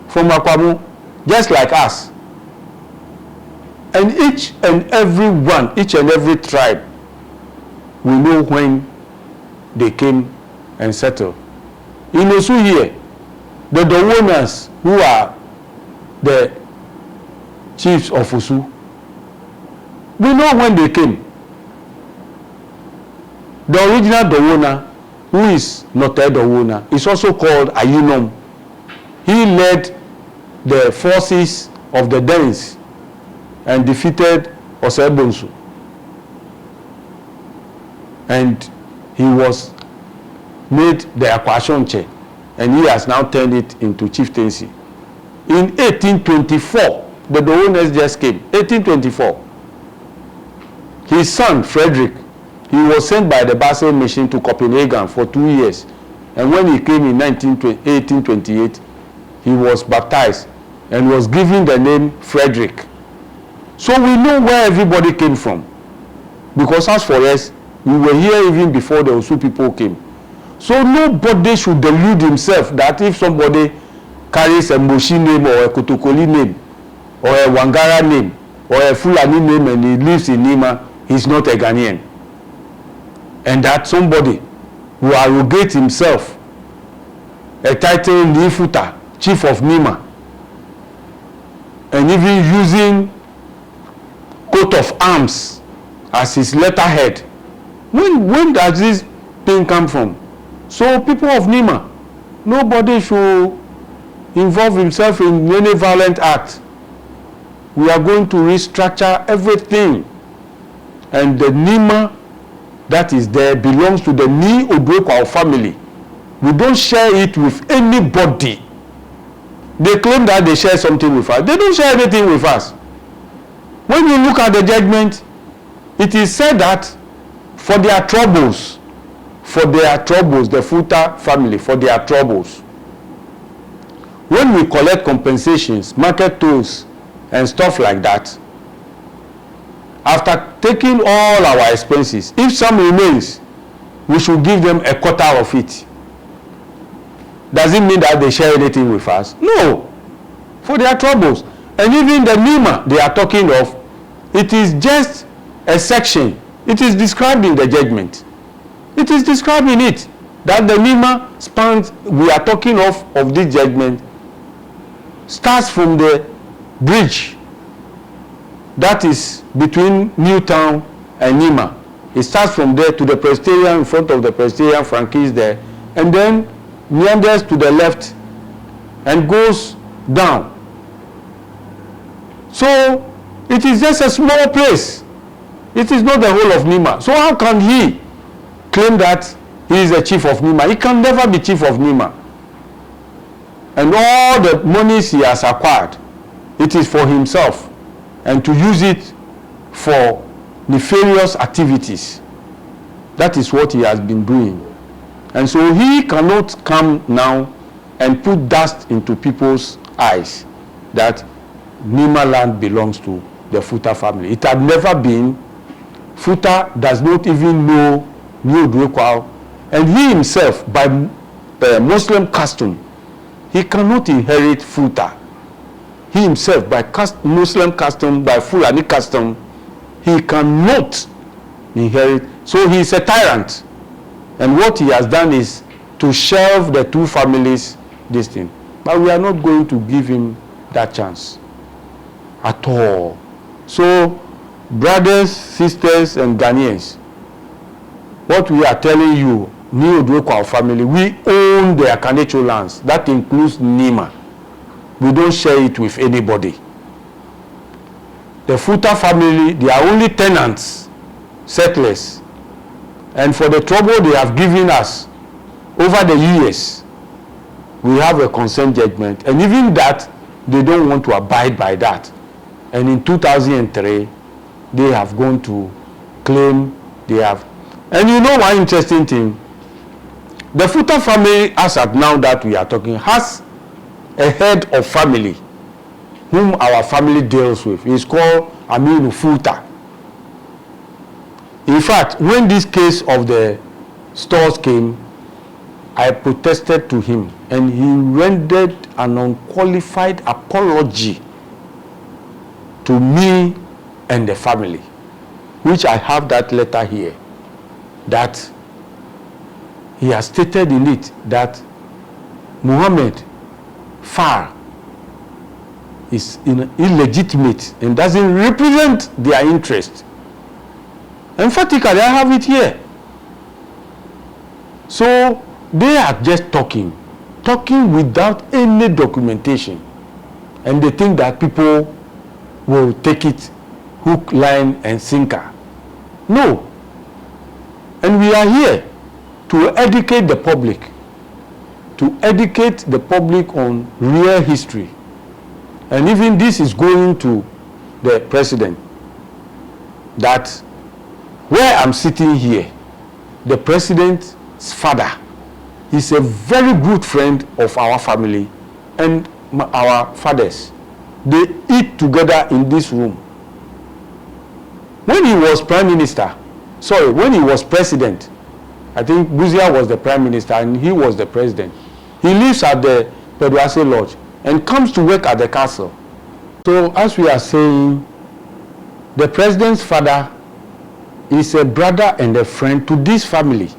from Akwamu, just like us. And each and every one, each and every tribe, we know when they came and settled. In Osu here, the Dowonas who are the chiefs of Osu, we know when they came. The original Dowona, who is not a Dowona, is also called Ayunom. He led the forces of the Danes and defeated Osebonsu. And he was made the Akwashonche, and he has now turned it into chieftaincy. In 1824, the Dowonas just came. 1824. His son, Frederick, he was sent by the Basel mission to Copenhagen for 2 years. And when he came in 1828, he was baptized and was given the name Frederick. So we know where everybody came from. Because as for us, we were here even before the Osu people came. So nobody should delude himself that if somebody carries a Moshi name or a Kotokoli name or a Wangara name or a Fulani name and he lives in Nima, he's not a Ghanaian. And that somebody who arrogates himself a title Nii Futa, Chief of Nima, and even using coat of arms as his letterhead. When does this thing come from? So people of Nima, nobody should involve himself in any violent act. We are going to restructure everything. And the Nima that is there belongs to the Nii Odoi Kwao family. We don't share it with anybody. They claim that they share something with us. They don't share anything with us. When you look at the judgment, it is said that for their troubles, the Futa family, for their troubles, when we collect compensations, market tolls, and stuff like that, after taking all our expenses, if some remains, we should give them a quarter of it. Does it mean that they share anything with us? No. For their troubles. And even the Nima they are talking of, it is just a section. It is described in the judgment. It is describing it. That the Nima spans, we are talking of this judgment, starts from the bridge that is between Newtown and Nima. It starts from there to the Presbyterian, in front of the Presbyterian Frankies there, and then meanders to the left and goes down. So it is just a small place. It is not the whole of Nima. So how can he claim that he is the chief of Nima? He can never be chief of Nima. And all the monies he has acquired, it is for himself and to use it for nefarious activities. That is what he has been doing. And so he cannot come now and put dust into people's eyes that Nima land belongs to the Futa family. It had never been. Futa does not even know Nii Odoi Kwao. And he himself, by Muslim custom, he cannot inherit Futa. He himself, by Muslim custom, by Fulani custom, he cannot inherit. So he is a tyrant. And what he has done is to shelve the two families this thing. But we are not going to give him that chance at all. So, brothers, sisters, and Ghanaians, what we are telling you, Nii Odoi Kwao family, we own the Akanecho lands. That includes Nima. We don't share it with anybody. The Futa family, they are only tenants, settlers. And for the trouble they have given us over the years, we have a consent judgment. And even that, they don't want to abide by that. And in 2003, they have gone to claim they have. And you know one interesting thing? The Futa family, as at now that we are talking, has a head of family whom our family deals with. He's called Aminu Futa. In fact, when this case of the stores came, I protested to him and he rendered an unqualified apology to me and the family, which I have that letter here, that he has stated in it that Muhammad Far is illegitimate and doesn't represent their interest. Emphatically, I have it here. So they are just talking without any documentation, and they think that people will take it hook, line, and sinker. No. And we are here to educate the public, on real history. And even this is going to the president, that where I'm sitting here, the president's father is a very good friend of our family and our fathers. They eat together in this room. When he was when he was president, I think Buzia was the prime minister and he was the president. He lives at the Peduase Lodge, and comes to work at the castle. So as we are saying, the president's father is a brother and a friend to this family.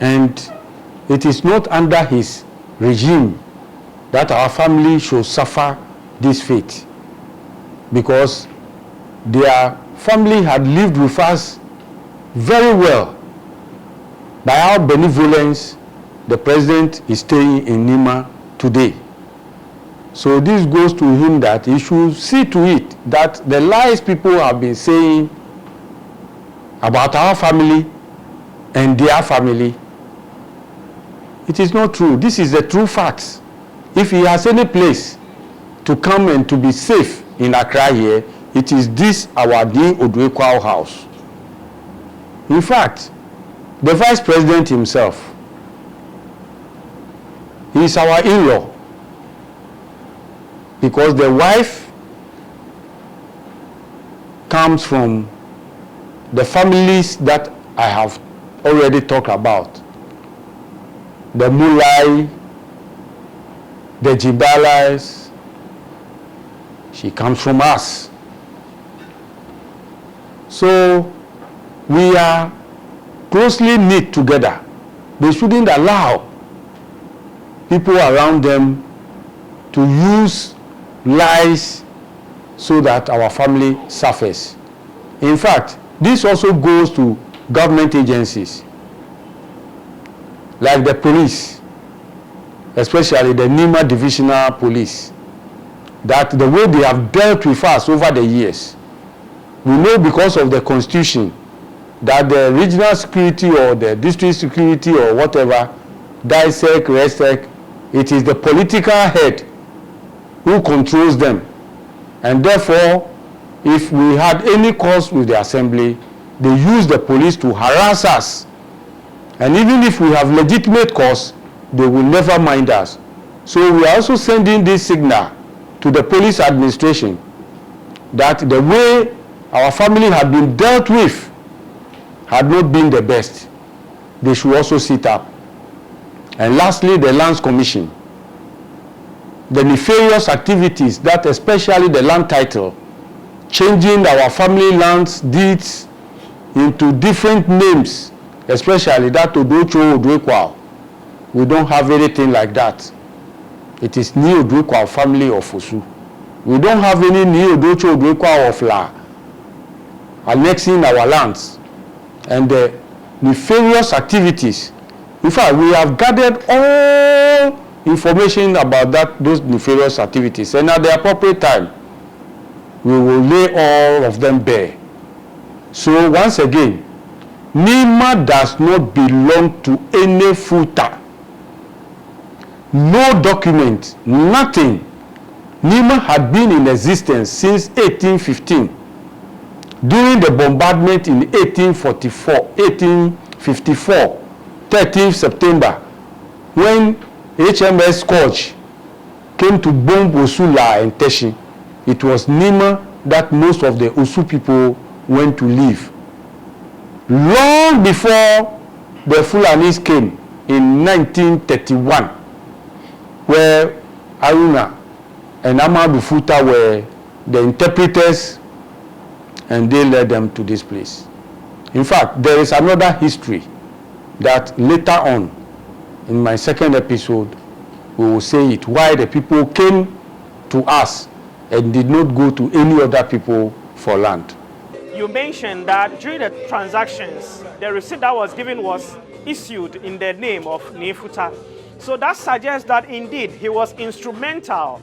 And it is not under his regime that our family should suffer this fate, because their family had lived with us very well. By our benevolence, the president is staying in Nima today. So this goes to him that he should see to it that the lies people have been saying about our family and their family, it is not true. This is the true facts. If he has any place to come and to be safe in Accra here, it is this our Nii Odoi Kwao house. In fact, the vice president himself, he is our in-law, because the wife comes from the families that I have already talked about. The Mulai, the Jibalais, she comes from us. So we are closely knit together. They shouldn't allow people around them to use lies so that our family suffers. In fact, this also goes to government agencies like the police, especially the Nima Divisional Police, that the way they have dealt with us over the years. We know because of the constitution that the regional security or the district security or whatever, DISEC, RESEC, it is the political head who controls them. And therefore, if we had any cause with the assembly, they use the police to harass us. And even if we have legitimate cause, they will never mind us. So we are also sending this signal to the police administration that the way our family had been dealt with had not been the best. They should also sit up. And lastly, the Lands Commission. The nefarious activities that especially the land title, changing our family lands deeds into different names, especially that Odoi Kwao. We don't have anything like that. It is Nii Odoi Kwao family of Osu. We don't have any Nii Odoi Kwao of La annexing our lands and the nefarious activities. In fact, we have gathered all information about those nefarious activities, and at the appropriate time, we will lay all of them bare. So once again, Nima does not belong to any Futa. No document, nothing. Nima had been in existence since 1815. During the bombardment in 1854, 13th September, when HMS Scourge came to bomb Osula and Teshi, it was Nima that most of the Osu people went to live. Long before the Fulanis came in 1931, where Aruna and Amadou Futa were the interpreters, and they led them to this place. In fact, there is another history that later on, in my second episode, we will say it, why the people came to us and did not go to any other people for land. You mentioned that during the transactions, the receipt that was given was issued in the name of Nii Futa. So that suggests that indeed he was instrumental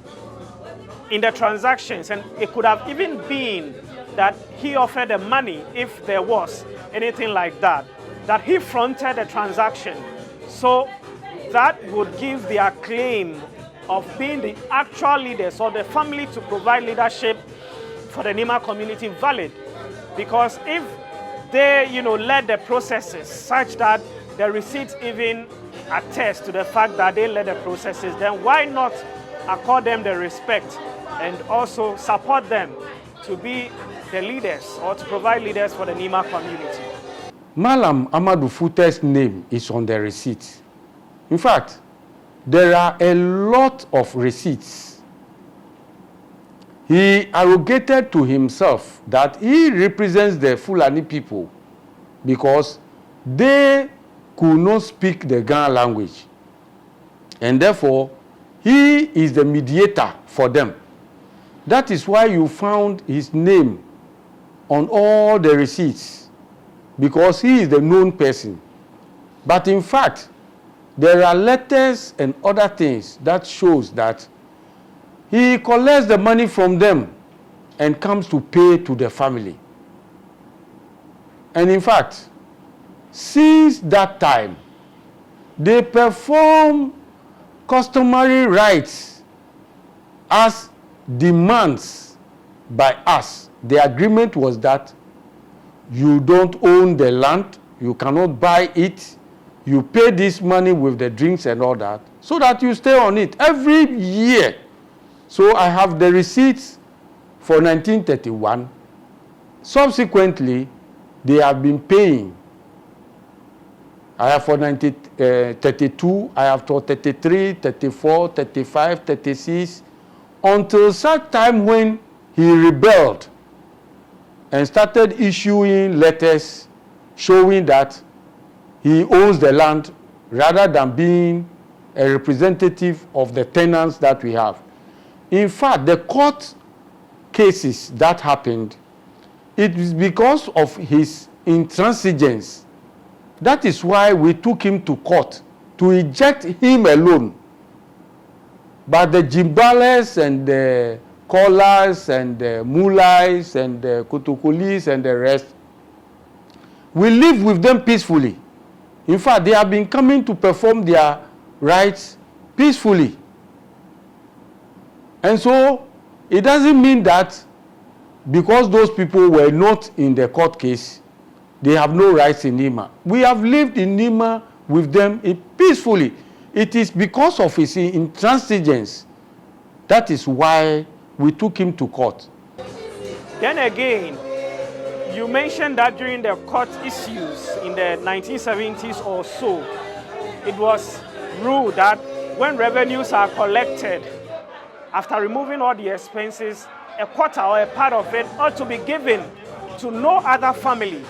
in the transactions, and it could have even been that he offered the money if there was anything like that he fronted the transaction. So that would give their claim of being the actual leaders or the family to provide leadership for the Nima community valid. Because if they, led the processes such that the receipts even attest to the fact that they led the processes, then why not accord them the respect and also support them to be the leaders or to provide leaders for the Nima community? Malam Amadou Futa's name is on the receipt. In fact, there are a lot of receipts. He arrogated to himself that he represents the Fulani people because they could not speak the Ghana language. And therefore, he is the mediator for them. That is why you found his name on all the receipts, because he is the known person. But in fact, there are letters and other things that shows that he collects the money from them and comes to pay to the family. And in fact, since that time, they perform customary rites as demands by us. The agreement was that you don't own the land, you cannot buy it, you pay this money with the drinks and all that, so that you stay on it every year. So I have the receipts for 1931. Subsequently, they have been paying. I have for 1932, I have for 33, 34, 35, 36, until such time when he rebelled and started issuing letters showing that he owns the land rather than being a representative of the tenants that we have. In fact, the court cases that happened, it is because of his intransigence. That is why we took him to court, to eject him alone. But the Jimbales and the Kolas and the Mulais and the Kotokolis and the rest, we live with them peacefully. In fact, they have been coming to perform their rites peacefully. And so, it doesn't mean that because those people were not in the court case, they have no rights in Nima. We have lived in Nima with them peacefully. It is because of his intransigence. That is why we took him to court. Then again, you mentioned that during the court issues in the 1970s or so, it was ruled that when revenues are collected, after removing all the expenses, a quarter or a part of it ought to be given to no other family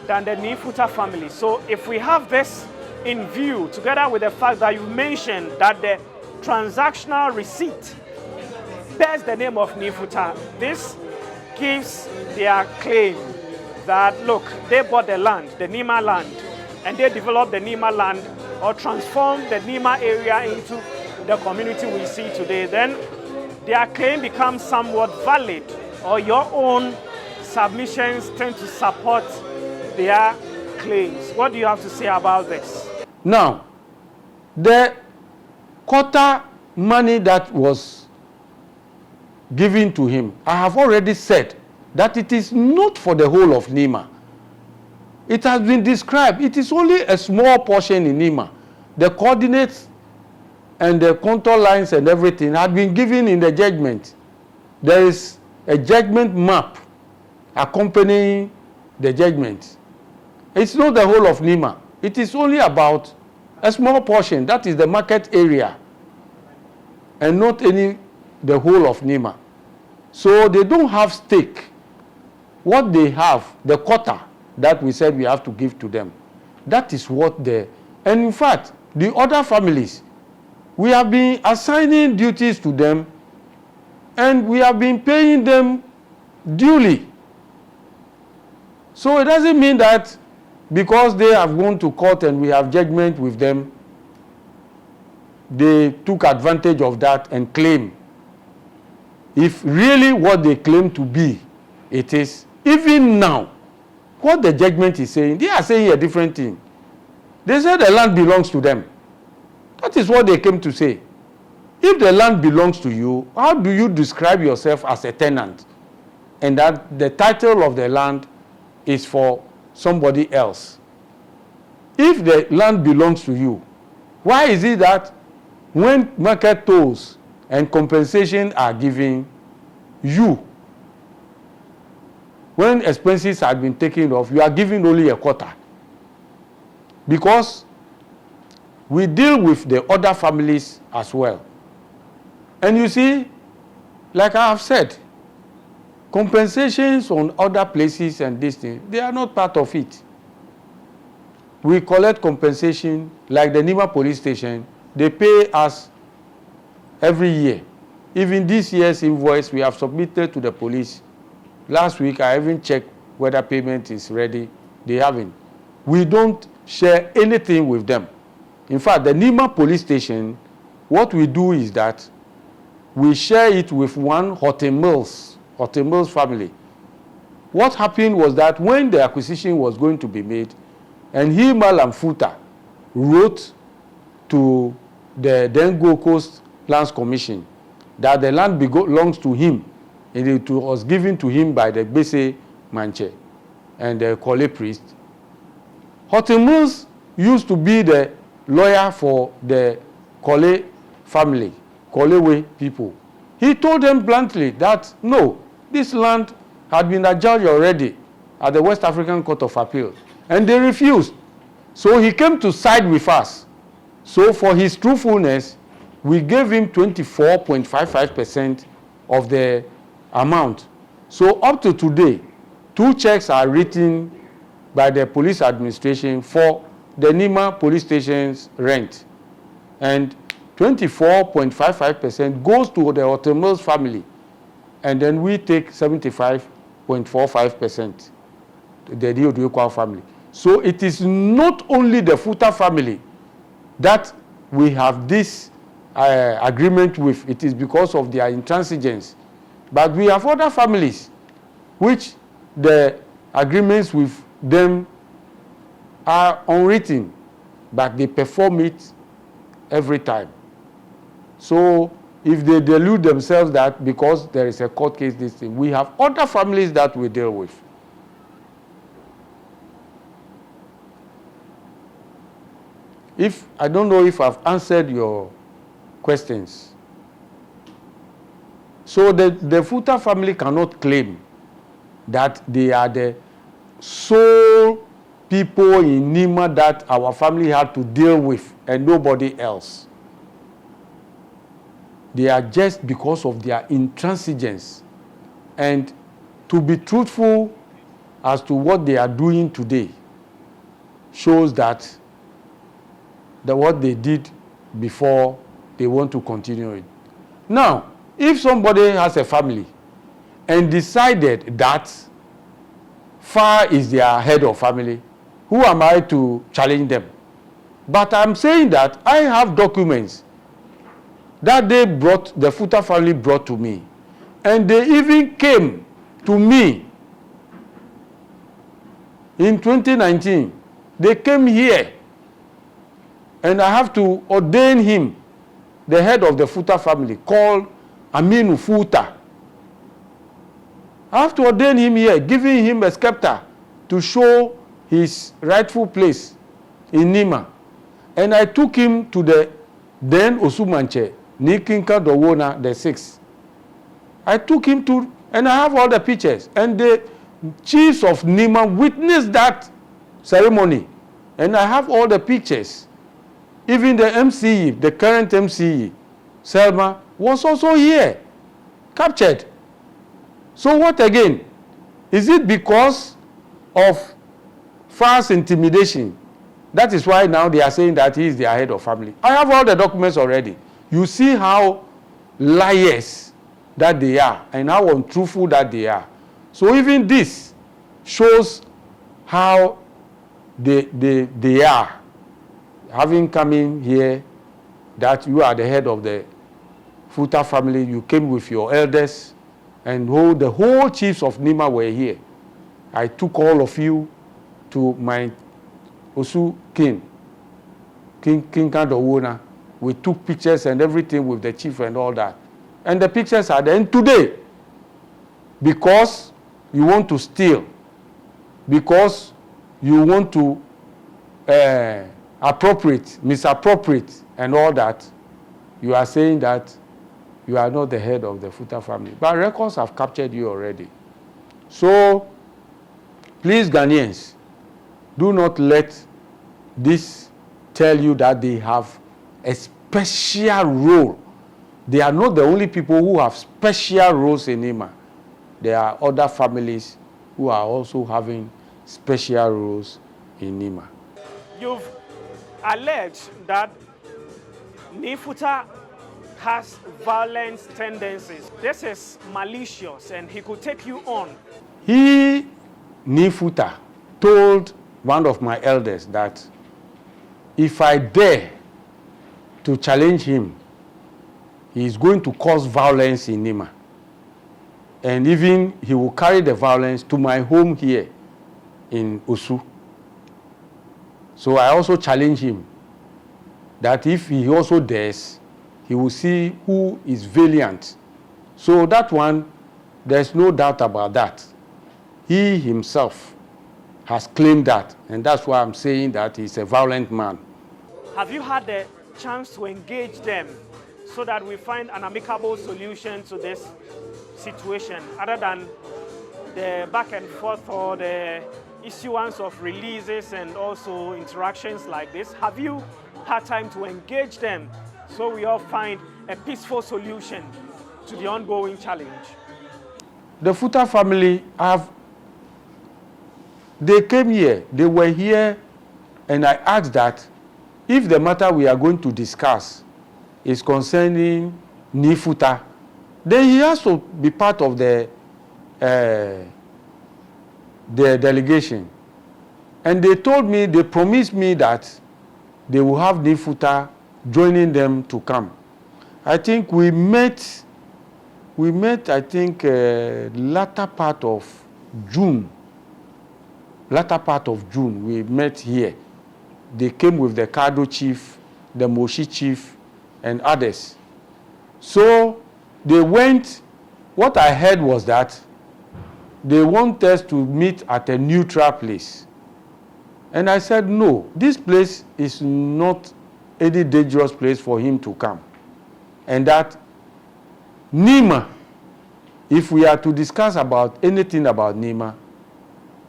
than the Nii Futa family. So if we have this in view, together with the fact that you mentioned that the transactional receipt bears the name of Nii Futa, this gives their claim that, look, they bought the land, the Nima land, and they developed the Nima land or transformed the Nima area into the community we see today. Then their claim becomes somewhat valid, or your own submissions tend to support their claims. What do you have to say about this? Now, the quota money that was given to him, I have already said that it is not for the whole of Nima. It has been described. It is only a small portion in Nima. The coordinates and the contour lines and everything had been given in the judgment. There is a judgment map accompanying the judgment. It's not the whole of Nima. It is only about a small portion. That is the market area, and not the whole of Nima. So they don't have stake. What they have, the quota that we said we have to give to them, that is what and in fact, the other families, we have been assigning duties to them, and we have been paying them duly. So it doesn't mean that because they have gone to court and we have judgment with them, they took advantage of that and claim. If really what they claim to be, it is, even now, what the judgment is saying, they are saying a different thing. They say the land belongs to them. That is what they came to say. If the land belongs to you, how do you describe yourself as a tenant? And that the title of the land is for somebody else. If the land belongs to you, why is it that when market tolls and compensation are given, when expenses have been taken off, you are giving only a quarter? Because we deal with the other families as well. And you see, like I have said, compensations on other places and these things, they are not part of it. We collect compensation, like the Nima police station, they pay us every year. Even this year's invoice we have submitted to the police. Last week I even checked whether payment is ready. They haven't. We don't share anything with them. In fact, the Nima police station, what we do is that we share it with one Mills family. What happened was that when the acquisition was going to be made, and Nima and Futa wrote to the then Gold Coast Lands Commission that the land belongs to him, and it was given to him by the Bese Manche and the Kole priest. Mills used to be the lawyer for the Kole family, Kolewe people. He told them bluntly that no, this land had been adjudged already at the West African Court of Appeal, and they refused. So he came to side with us. So for his truthfulness, we gave him 24.55% of the amount. So up to today, 2 checks are written by the police administration for the Nima police station's rent. And 24.55% goes to the Mills family. And then we take 75.45%, the Nii Odoi Kwao family. So it is not only the Futa family that we have this agreement with. It is because of their intransigence. But we have other families which the agreements with them are unwritten, but they perform it every time. So if they delude themselves that because there is a court case, this thing, we have other families that we deal with. I don't know if I've answered your questions. So the Futa family cannot claim that they are the sole people in Nima that our family had to deal with and nobody else. They are just because of their intransigence. And to be truthful as to what they are doing today shows that what they did before, they want to continue it. Now, if somebody has a family and decided that Fa is their head of family, who am I to challenge them? But I'm saying that I have documents that the Futa family brought to me. And they even came to me in 2019. They came here. And I have to ordain him, the head of the Futa family, called Aminu Futa. I have to ordain him here, giving him a scepter to show his rightful place in Nima. And I took him to the then Osumanche, Nikinka Dowona, the 6th. I took him to, and I have all the pictures. And the chiefs of Nima witnessed that ceremony. And I have all the pictures. Even the MCE, the current MCE, Selma, was also here, captured. So what again? Is it because of false intimidation? That is why now they are saying that he is their head of family. I have all the documents already. You see how liars that they are and how untruthful that they are. So even this shows how they are. Having come in here, that you are the head of the Futa family, you came with your elders, and the whole chiefs of Nima were here. I took all of you to my Osu King Kadowona. We took pictures and everything with the chief and all that. And the pictures are there. And today, because you want to steal, because you want to misappropriate, and all that, you are saying that you are not the head of the Futa family. But records have captured you already. So, please, Ghanaians, do not let this tell you that they have a special role. They are not the only people who have special roles in Nima. There are other families who are also having special roles in Nima. You've alleged that Nii Futa has violent tendencies. This is malicious and he could take you on. Nii Futa told one of my elders that if I dare to challenge him, he is going to cause violence in Nima. And even he will carry the violence to my home here in Osu. So I also challenge him that if he also dares, he will see who is valiant. So that one, there's no doubt about that. He himself has claimed that, and that's why I'm saying that he's a violent man. Have you had the chance to engage them so that we find an amicable solution to this situation, other than the back and forth or the issuance of releases and also interactions like this? Have you had time to engage them so we all find a peaceful solution to the ongoing challenge? The Futa family they came here, they were here, and I asked that if the matter we are going to discuss is concerning Nii Futa, then he has to be part of the delegation. And they told me, they promised me that they will have Nii Futa joining them to come. I think we met, I think, latter part of June, we met here. They came with the Kado chief, the Moshi chief, and others. So they went, what I heard was that they want us to meet at a neutral place. And I said, no, this place is not any dangerous place for him to come. And that Nima, if we are to discuss about anything about Nima,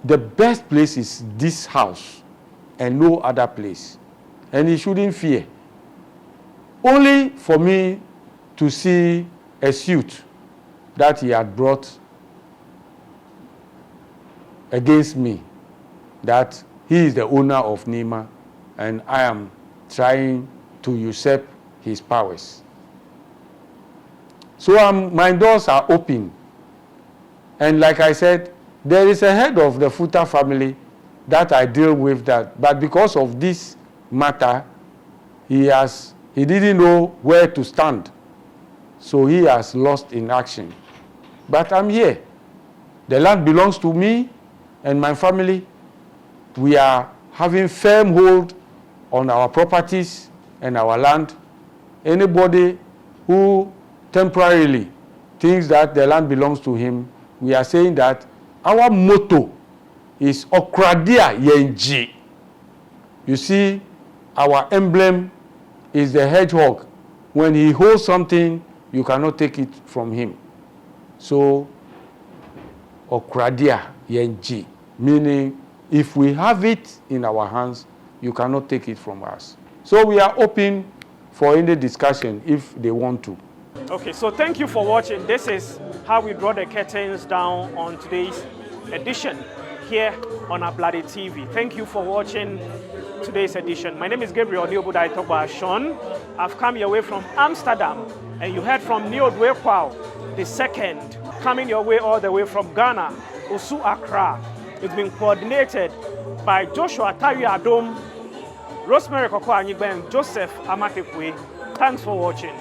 the best place is this house and no other place. And he shouldn't fear. Only for me to see a suit that he had brought against me, that he is the owner of Nima and I am trying to usurp his powers. So my doors are open. And like I said, there is a head of the Futa family that I deal with that. But because of this matter, he didn't know where to stand. So he has lost in action. But I'm here. The land belongs to me and my family. We are having firm hold on our properties and our land. Anybody who temporarily thinks that the land belongs to him, we are saying that our motto is Okradia Yenji. You see, our emblem is the hedgehog. When he holds something, you cannot take it from him. So, Okradia Yenji, meaning if we have it in our hands, you cannot take it from us. So we are open for any discussion if they want to. Okay, so thank you for watching. This is how we draw the curtains down on today's edition here on Our Bloody TV. Thank you for watching today's edition. My name is Gabriel Nii Odoi Kwao II. I've come your way from Amsterdam, and you heard from Nii Odoi Kwao II, coming your way all the way from Ghana, Osu Accra. It's been coordinated by Joshua Tari Adom, Rosemary Kokwa Anyigbe, and Joseph Amatekwe. Thanks for watching.